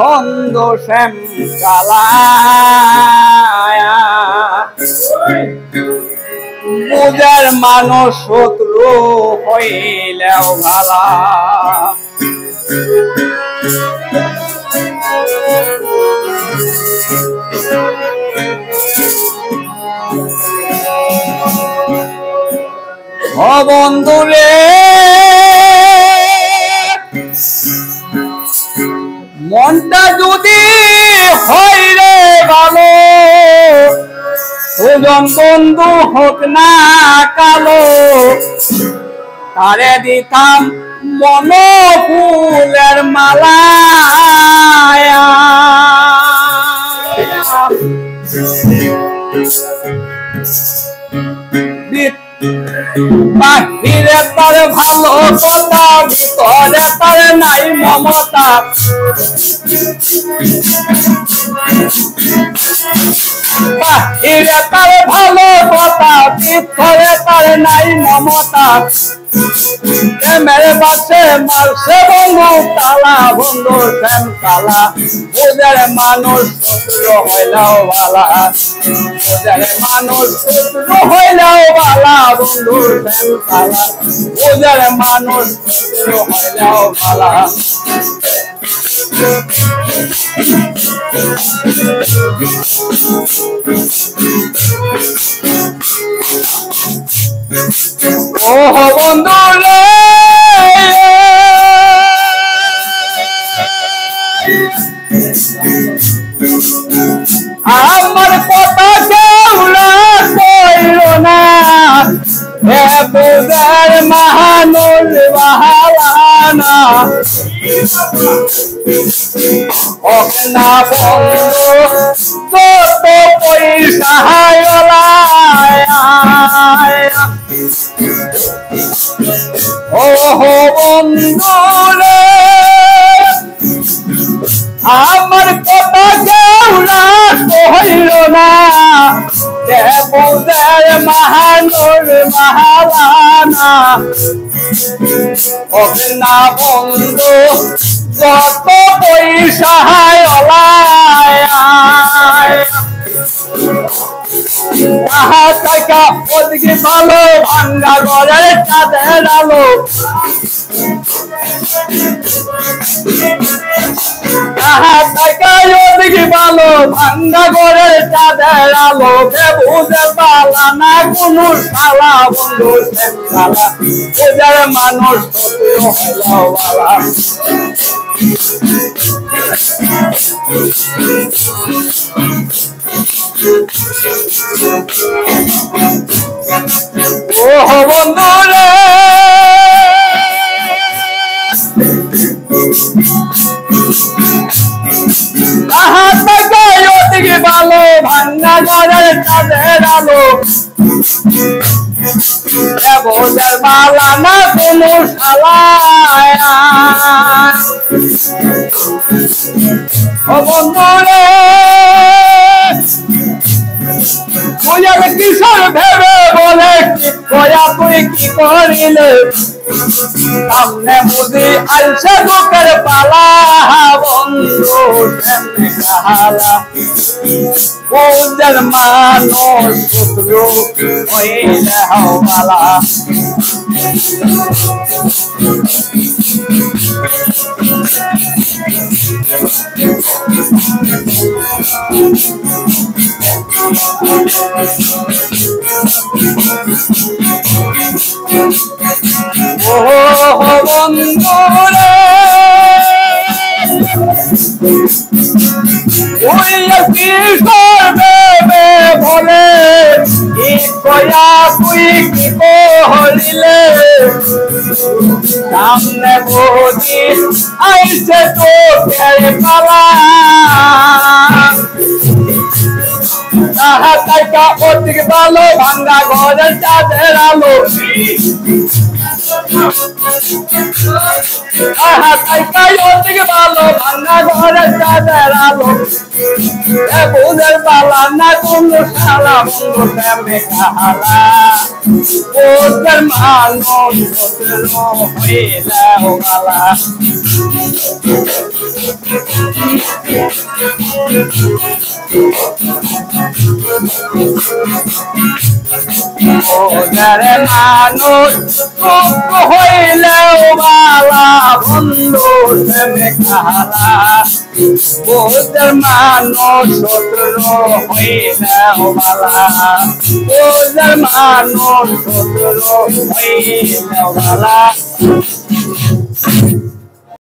বন্ধ শ্যাম কালা বুঝার মানুষ শত্রু হইলেও ভালা ও বন্ধু রে মনটা যদি হয় রে ভালো ওজন বন্ধু হোক না কালো তারে দিতাম মন ফুলের মালা বাহিরে তার ভালো কথা ভিতরে তার নাই মমতা বাহিরে তার ভালো কথা ভিতরে তার নাই মমতা মেরে বাসে মারছে বন্ধু তালা বন্ধু শ্যাম তালা ওদের মানুষ শত্রু হইলেও ভালা ওদের মানুষ শত্রু হইলেও ভালা বন্ধু শ্যাম তালা ওদের মানুষ শত্রু হইলেও ভালা ও বন্ধু রে আমার কথা কেউ না কইল না হে বুঝার মানুষ বাহালানা ওকে না বন্ধু কত পয়সা ও বন্ধু রে আমার কথা কেউ না কইল না বুঝার মানুষ বাহালানা ওকে না বন্ধু কত পয়সা টাকা ওদিকে ভালো ভাঙ্গা ঘরের চাঁদের আলো টাকা ওদিকে ভালো ভাঙ্গা ঘরের চাঁদের আলো বুঝে পালা না কোনো শালা বন্ধু শ্যাম শালা ওদের মানুষ হইলেও ভালা ও বন্ধু রে ওদিকে ভালো ভাঙ্গা ঘরের চাঁদের আলো বোঝার বালা না কোনো শালা ও বন্ধু রে কিশোর ভেবে বলে কয়া তুই কি করিলে সামনে বুঝি আলসে দুঃখের পালা বন্ধু কালা বুঝার মানুষ শত্রু হইলে হওয়ালা ও বন্ধু রে তুই কি করবে বলে কয়া তুই কি করিলে সামনে বুঝি আইসে তো পালা টাকা ওদিকে ভালো ভাঙ্গা ঘরের চাঁদের আলো ওদিকে ভালো ভাঙ্গা ঘরের চাঁদের আলো বুঝের পালা না কোনো শালা বন্ধু শ্যামে কালা ওদের মানুষ হইলেও ভালা ওদের মানুষ শত্রু হইলেও বালা বন্ধু প্রেমে কালা ওদের মানুষ শত্রু হইলেও বালা ওদের মানুষ শত্রু হইলেও বালা